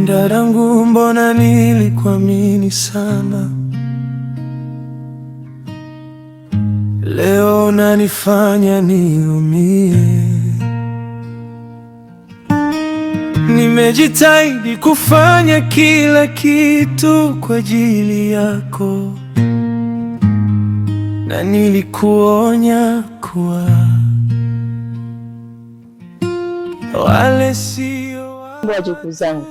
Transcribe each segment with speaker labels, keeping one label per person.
Speaker 1: Dadangu, mbona nilikuamini sana, leo nanifanya niumie. Nimejitahidi kufanya kila kitu kwa ajili yako, na nilikuonya kuwa wale sio
Speaker 2: wajukuu zangu.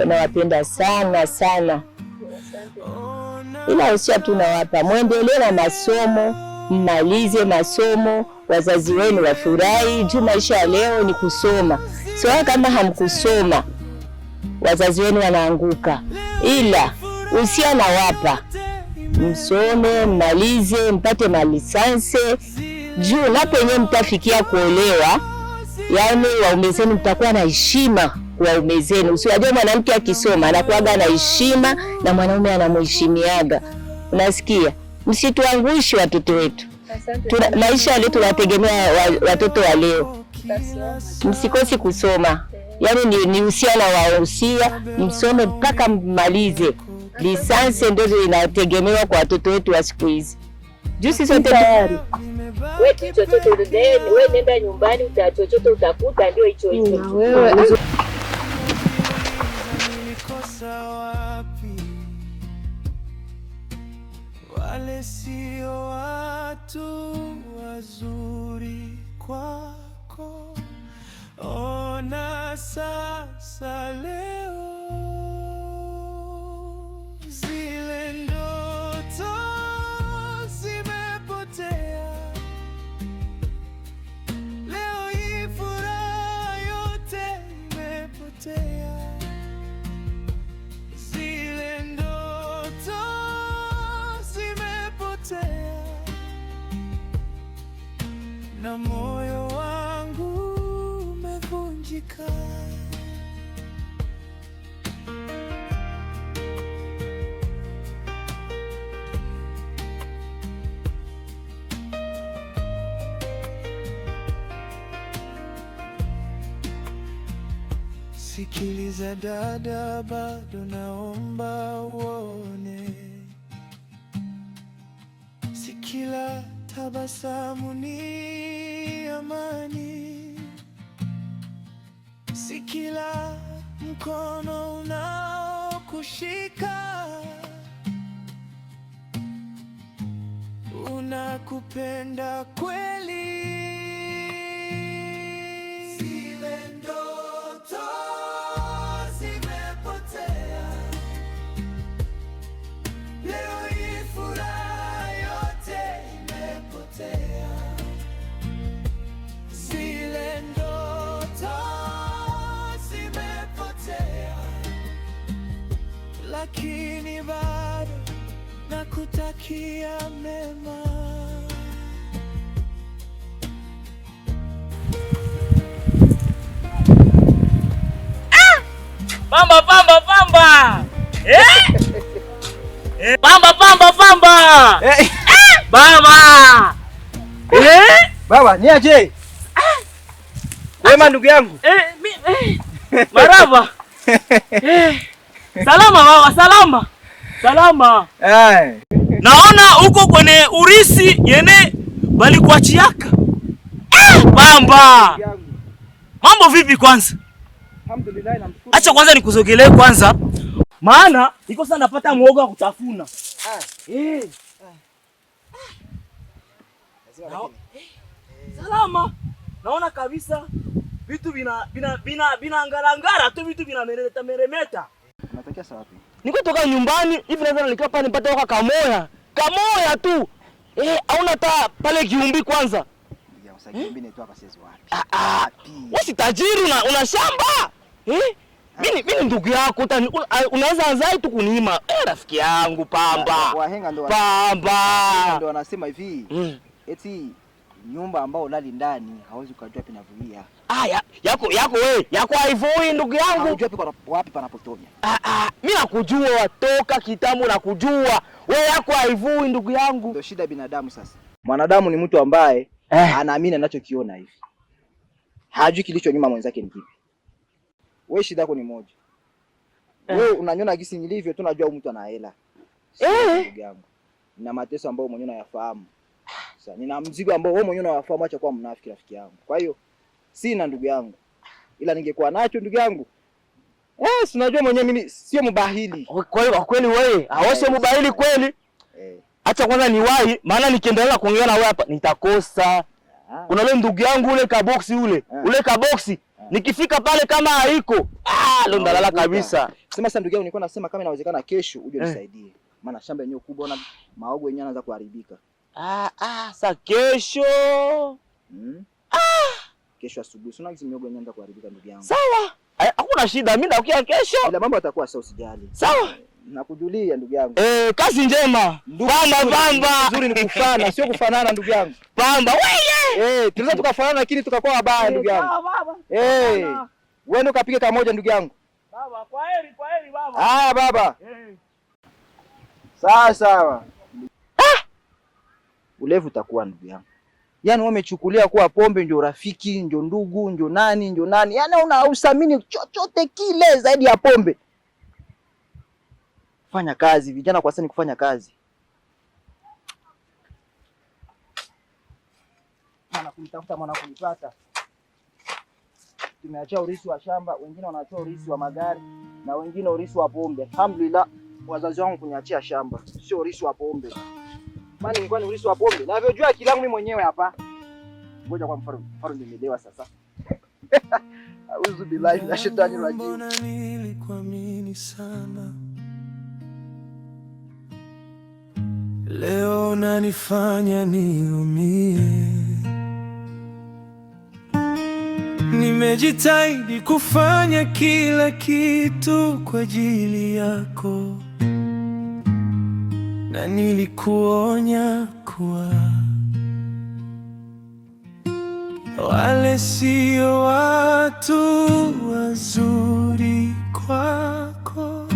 Speaker 2: Nawapenda sana sana, ila usia tunawapa muendelee na masomo, mmalize masomo, wazazi wenu wafurahi. Juu maisha ya leo ni kusoma, sio kama hamkusoma wazazi wenu wanaanguka, ila usia nawapa msome, mmalize, mpate malisanse. Juu na penye mtafikia kuolewa, yani waume zenu mtakuwa na heshima kwa waume zenu. Usiwajua mwanamke akisoma anakuaga na heshima na mwanaume anamheshimiaga. Unasikia? Msituangushe watoto wetu. Maisha leo tunategemea watoto wa leo. Msikosi kusoma. Yani ni usia na wahusia, msome mpaka mmalize. Lisansi ndio inategemewa kwa watoto wetu wa siku hizi. Juu sisi sote tayari.
Speaker 3: Wewe chochote udeni, wewe nenda nyumbani utachochote utakuta ndio hicho hicho.
Speaker 2: Na wewe
Speaker 1: nilikosa wapi? Wale sio watu wazuri kwako. Ona sasa leo zile ndoto zimepotea. Leo hii furaha yote imepotea. Zile ndoto zimepotea, na moyo wangu umevunjika. Sikiliza dada, bado naomba uone, si kila tabasamu ni amani, si kila mkono unaokushika unakupenda kweli. Zile ndoto zimepotea, leo hii furaha yote imepotea. Zile ndoto zimepotea, lakini bado nakutakia mema.
Speaker 4: Pamba pamba pamba. Pamba pamba pamba. Baba.
Speaker 5: Baba, niaje? Wema ndugu yangu.
Speaker 4: Maraba. Salama baba, salama. Salama. Naona uko kwenye urisi yene bali kuachiaka. Bamba. Mambo vipi kwanza?
Speaker 5: Alhamdulillah, namshukuru.
Speaker 4: Acha kwanza nikuzogelee kwanza. Maana niko sana napata muoga wa kutafuna. Salama. Naona kabisa vitu bina ngarangara tu, vitu bina meremeta.
Speaker 5: Unatokea wapi?
Speaker 4: Niko toka nyumbani hivi, naweza nilikaa pale nipate waka kamoya. Kamoya tu. Hauna hata pale kiumbi kwanza.
Speaker 5: Ya usajimbi ni tu hapa sasa wapi?
Speaker 4: Wewe si tajiri una shamba? Mimi ndugu yako unaweza anzai tu kunima. Rafiki yangu Pamba.
Speaker 5: Wahenga ndo
Speaker 4: Pamba.
Speaker 5: Ndo wanasema hivi. Eti nyumba ambao ulali ndani hawezi kujua pinavuia.
Speaker 4: Yako haivui ndugu yangu.
Speaker 5: Unajua wapi panapotonya.
Speaker 4: Mimi nakujua watoka kitambo nakujua. Wewe yako haivui ndugu yangu.
Speaker 5: Ndio shida binadamu sasa. Mwanadamu ni mtu ambaye anaamini anachokiona hivi. Hajui kilicho nyuma mwenzake ni kipi. wewe shida yako ni moja. Wewe unanyona gisi nilivyo tu, najua mtu ana hela. Ndugu yangu. Nina mateso ambayo mwenyewe unayafahamu. Sasa nina mzigo ambao wewe mwenyewe unawafahamu, acha kuwa mnafiki rafiki yangu. Kwa hiyo sina ndugu yangu. Ila ningekuwa nacho ndugu yangu. Si unajua mwenyewe mimi sio mbahili.
Speaker 4: Kwa hiyo kweli wewe hawasio mbahili kweli? Acha kwanza niwahi, maana nikiendelea kuongea na wewe hapa nitakosa. Kuna yule ndugu yangu ule kaboksi ule kaboksi. Nikifika pale kama haiko, ndo ndalala kabisa.
Speaker 5: Sema sasa ndugu yangu, nilikuwa nasema kama inawezekana kesho uje nisaidie. Maana shamba yenyewe kubwa na maogo yenyewe yanaanza kuharibika.
Speaker 4: Sasa kesho.
Speaker 5: Kesho asubuhi. Sio ngizi miogo yenyewe inaanza kuharibika ndugu yangu.
Speaker 4: Sawa. Hakuna shida, mimi nakuja kesho.
Speaker 5: Ila mambo yatakuwa sawa, usijali.
Speaker 4: Sawa.
Speaker 5: Nakujulia ndugu yangu.
Speaker 4: Kazi njema. Pamba.
Speaker 5: Nzuri ni kufana, sio kufanana ndugu yangu.
Speaker 4: Pamba wewe.
Speaker 5: Tunaweza tukafanana lakini tukakuwa wabaya ndugu yangu. Wewe ndo kapige kamoja ndugu yangu.
Speaker 4: Baba, kwaheri baba.
Speaker 5: Baba. Sawa. Ulevu utakuwa ndugu yangu. Yaani wewe umechukulia kuwa pombe ndio rafiki, ndio ndugu, ndio nani. Yaani unausamini chochote kile zaidi ya pombe. Fanya kazi, vijana kwa sasa ni kufanya kazi. Maana kumtafuta mwana kunipata. Tumeacha urithi wa shamba, wengine wanaacha urithi wa magari na wengine urithi wa pombe. Alhamdulillah, wazazi wangu kuniachia shamba, sio urithi wa pombe. Maana nilikuwa ni urithi wa pombe. Na navyojua akili yangu mimi mwenyewe hapa. Ngoja kwa mfano nimeelewa sasa. Auzu billahi na shetani rajim.
Speaker 1: Mbona nilikuamini sana, leo nanifanya niumie. Nimejitahidi kufanya kila kitu kwa ajili yako, na nilikuonya kuwa wale sio watu wazuri kwako.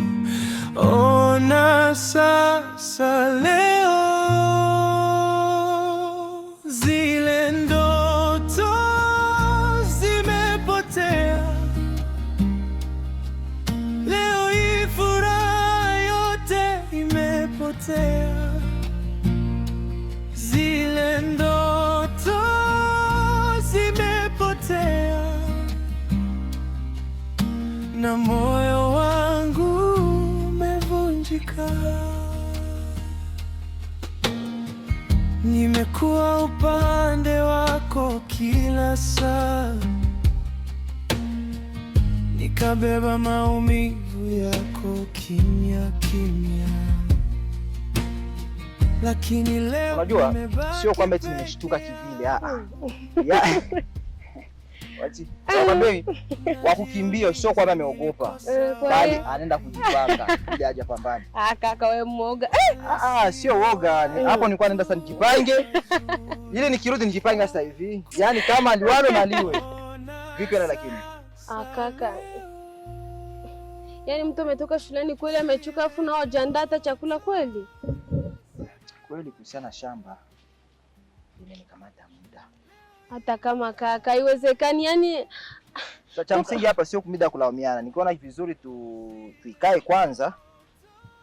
Speaker 1: Ona sasa leo zile ndoto zimepotea. Leo hii furaha yote imepotea. Zile ndoto zimepotea na moyo wangu umevunjika. Nimekuwa upande wako kila saa, nikabeba maumivu yako kimya kimya. Lakini leo
Speaker 5: unajua sio kwamba eti nimeshtuka kivile. Wachi wakukimbia, sio kwamba ameogopa, bali anaenda kujipanga ili aje pambane.
Speaker 2: Kaka wewe mwoga.
Speaker 5: Sio woga. Hapo nilikuwa naenda sasa nijipange. Ili nikirudi nijipange sasa hivi. Yaani kama liwalo na liwe. Vipi na lakini?
Speaker 2: Kaka. Yaani mtu ametoka shuleni kweli amechoka, afu na hajaandaa hata chakula kweli?
Speaker 5: Kweli kuhusiana shamba imenikamata muda.
Speaker 2: Hata kama kaka haiwezekani, yani
Speaker 5: sasa cha msingi hapa sio muda kulaumiana. Nikiona vizuri tuikae kwanza,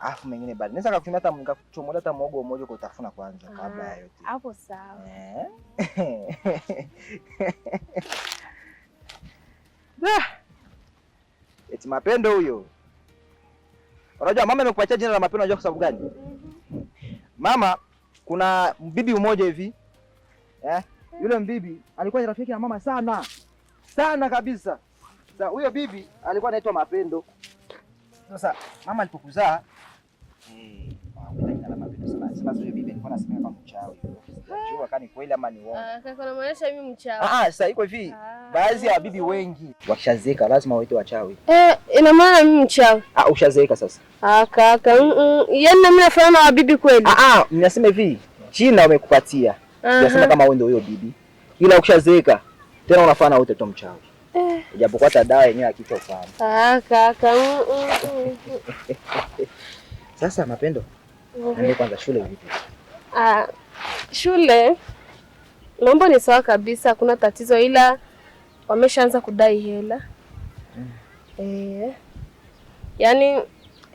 Speaker 5: afu mengine baadaye. Naweza kutumia hata nikakuchomola hata muogo mmoja kwa utafuna kwanza kabla ya yote.
Speaker 2: Hapo sawa.
Speaker 5: Eti Mapendo huyo. Unajua mama amekupatia jina la Mapendo, unajua kwa sababu gani? Mama, kuna bibi mmoja hivi. Yule mbibi alikuwa ni rafiki ya mama sana. Sana kabisa. Sasa huyo bibi alikuwa anaitwa Mapendo. Sasa mama alipokuzaa jina la Mapendo sana. Sasa huyo bibi alikuwa anasema kama mchawi. Sijua kani kweli ama ni uongo.
Speaker 2: Kaka unamaanisha mimi mchawi?
Speaker 5: Sasa iko hivi. Baadhi ya bibi wengi wakishazeka lazima waite wachawi.
Speaker 2: Ina maana mimi mchawi?
Speaker 5: Ushazeka sasa.
Speaker 2: Kaka, yaani mimi nafanana na wabibi kweli?
Speaker 5: Ninasema hivi, jina wamekupatia. Unasema kama wewe ndio huyo bibi. Ila ukishazeka tena unafanya wote tu mchawi. Japokuwa hata dawa yenyewe akitofahamu.
Speaker 2: Kaka.
Speaker 5: Sasa Mapendo, ndio kwanza shule vipi?
Speaker 2: Shule mambo ni sawa kabisa, hakuna tatizo, ila wameshaanza kudai hela.
Speaker 6: Yaani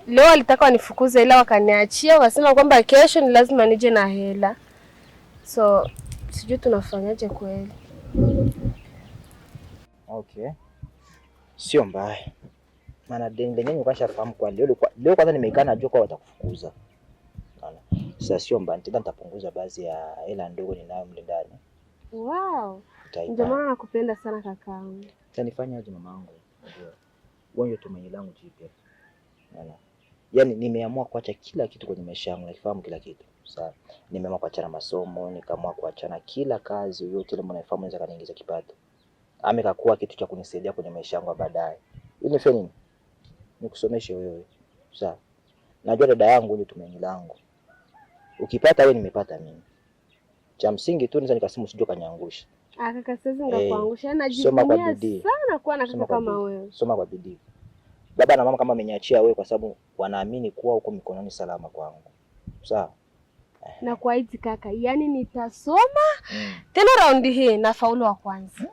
Speaker 6: leo walitaka wanifukuze ila wakaniachia, wakasema kwamba kesho ni lazima nije na hela. So sijui tunafanyaje kweli.
Speaker 5: Okay. Sio mbaya. Maana deni lenyewe ukashafahamu kwa leo kwanza nimekaa najua kwa watakufukuza. Unaona? Sasa sio mbaya, nitapunguza baadhi ya hela ndogo ninayo mle ndani.
Speaker 6: Wow. Ndio maana nakupenda sana kakaangu.
Speaker 5: Sasa nifanye aje mamangu? Unajua. Wewe tumaini langu jipya. Unaona? Yaani nimeamua kuacha kila kitu kwenye maisha yangu, nakifahamu kila kitu. Sawa. Nimeamua kuachana masomo, nikaamua kuachana kila kazi yote ile mnayofahamu inaweza kaniingiza kipato. Amekakuwa kitu cha kunisaidia kwenye maisha yangu baadaye. Ili nifanye nini? Nikusomeshe wewe. Sawa. Najua dada yangu ni tumaini langu. Ukipata wewe nimepata mimi. Cha msingi tu naweza nikasema usije kanyangusha.
Speaker 6: Kaka sasa ngakuangusha na jivunia sana kuwa na kaka kama wewe.
Speaker 5: Soma kwa bidii. Baba na mama kama ameniachia wewe kwa sababu wanaamini kuwa uko mikononi salama kwangu. Sawa?
Speaker 6: Na kwa hizi kaka, yani nitasoma tena raundi hii na faulu wa kwanza.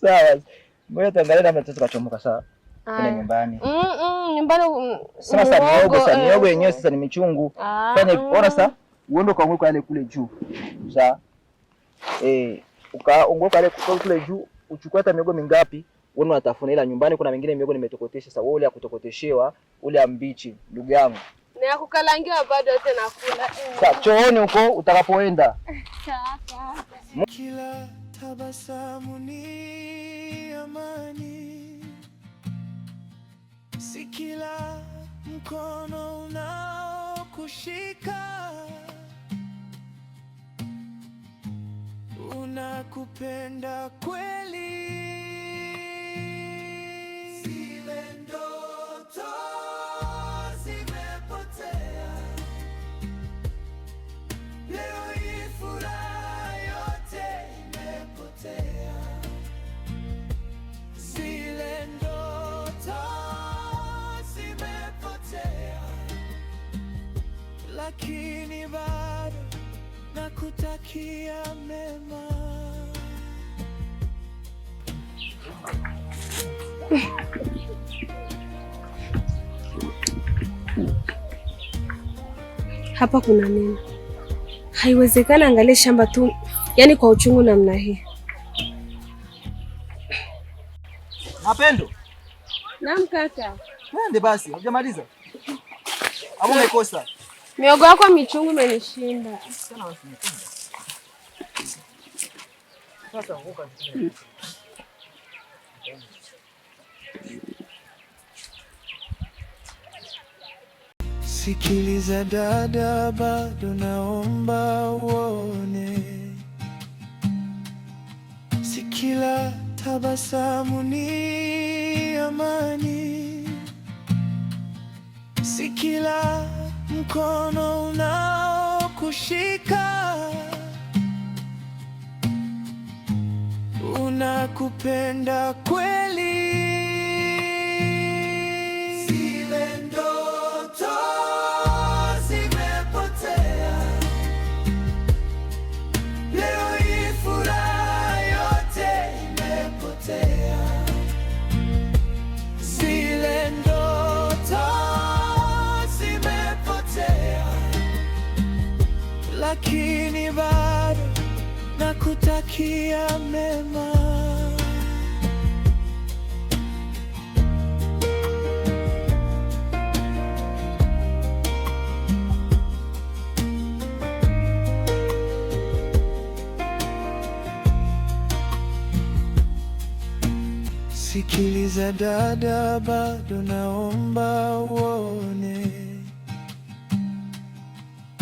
Speaker 5: Sawa. Ngoja tuangalie na mtoto kachomoka sawa. Kuna nyumbani.
Speaker 6: Nyumbani.
Speaker 5: Sasa miogo yenyewe sasa ni michungu. Fanya ona sasa uende kwa ngoko yale kule juu. Sawa? Ukaongoka yale kule juu, uchukue hata miogo mingapi? Wewe unatafuna, ila nyumbani kuna mengine miogo nimetokotesha. Sasa wewe ule akutokoteshewa, ule ambichi, ndugu yangu.
Speaker 6: Na ya kukalangiwa bado yote nakula.
Speaker 5: Sasa chooni huko utakapoenda.
Speaker 1: Kila tabasamu ni amani, si kila mkono unaokushika unakupenda kweli. Zile ndoto zimepotea, leo hii furaha yote imepotea. Zile ndoto zimepotea, lakini bado nakutakia mema.
Speaker 6: Hapa kuna nini? Haiwezekana angalia shamba tu, yani kwa uchungu namna hii.
Speaker 5: Mapendo.
Speaker 6: Naam kaka.
Speaker 5: Nende basi, hujamaliza? Au umekosa?
Speaker 6: Miogo yako michungu imenishinda.
Speaker 5: Sana basi nimekosa. Sasa ngoka.
Speaker 1: Sikiliza dada, bado naomba uone, si kila tabasamu ni amani, si kila mkono unaokushika unakupenda kweli. Zile ndoto zimepotea, leo hii furaha yote imepotea. Zile ndoto zimepotea, lakini bado nakutakia mema. Sikiliza dada, bado naomba uone,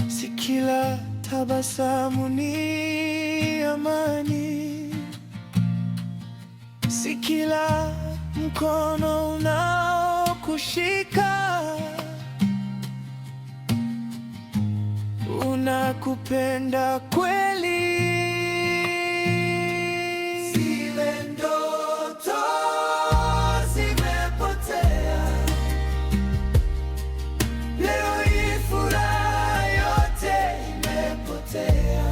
Speaker 1: si kila tabasamu ni amani, si kila mkono unaokushika unakupenda kweli. Zile ndoto zimepotea, leo hii furaha yote imepotea.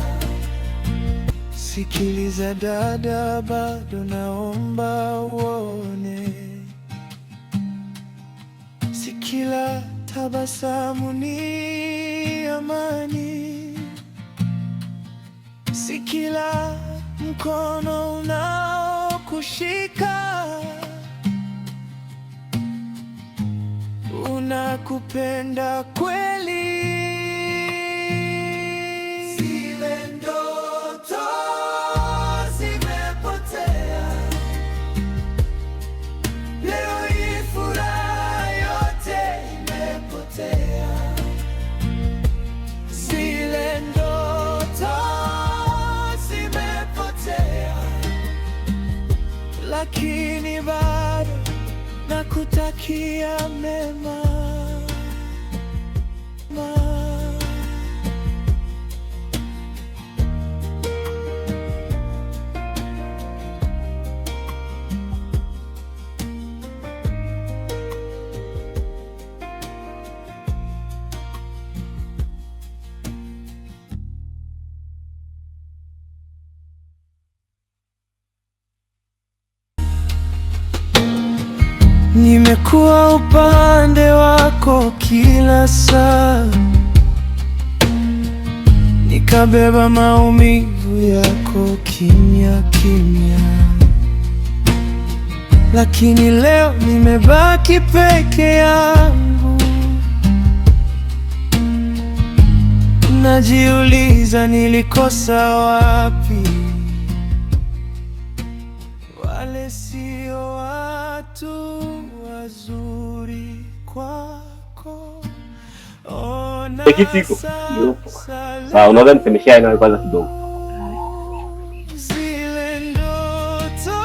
Speaker 1: Sikiliza dada, bado naomba uone, si kila tabasamu ni amani, si kila mkono unaokushika unakupenda kweli. Zile ndoto zimepotea, leo hii furaha yote imepotea. Zile ndoto zimepotea, lakini bado nakutakia mema. Nimekuwa upande wako kila saa, nikabeba maumivu yako kimya kimya, lakini leo nimebaki peke yangu. Najiuliza nilikosa wapi. Wale sio watu wazuri kwako.
Speaker 7: Tekitiko. Sawa, unaweza nisemeshia nawe kwanza kidogo.
Speaker 1: Zile ndoto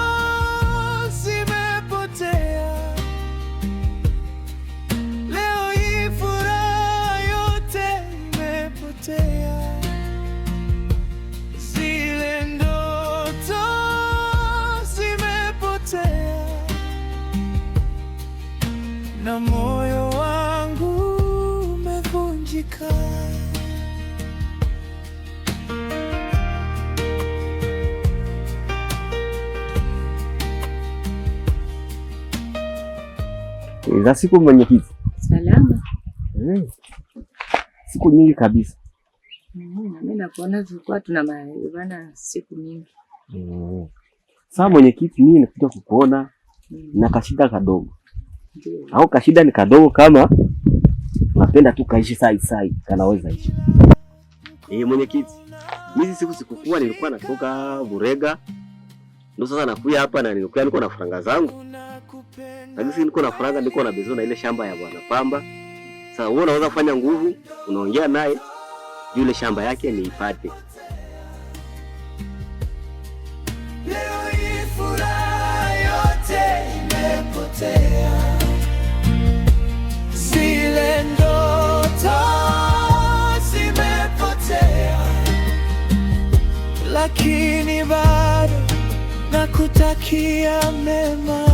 Speaker 1: zimepotea, leo hii furaha yote imepotea. Zile ndoto zimepotea, na moyo wangu umevunjika.
Speaker 7: Za siku mwenyekiti.
Speaker 2: Salama.
Speaker 7: Siku nyingi kabisa.
Speaker 2: Mimi nakuona tulikuwa tuna maana siku nyingi.
Speaker 7: Sasa mwenyekiti, mimi nikuja kukuona na kashida kadogo.
Speaker 2: Ndio.
Speaker 7: Au kashida ni kadogo kama napenda tu kaishi sai kanaweza ishi. Mwenyekiti, mimi siku sikukua nilikuwa natoka Burega. Ndio sasa nakuja hapa na niko na faranga zangu. Lakini niko na faranga, niko na bezo na ile shamba ya Bwana Pamba. Sasa wewe unaweza kufanya nguvu, unaongea naye yule shamba yake niipate.
Speaker 1: Leo hii furaha yote imepotea. Zile ndoto zimepotea, lakini bado nakutakia mema.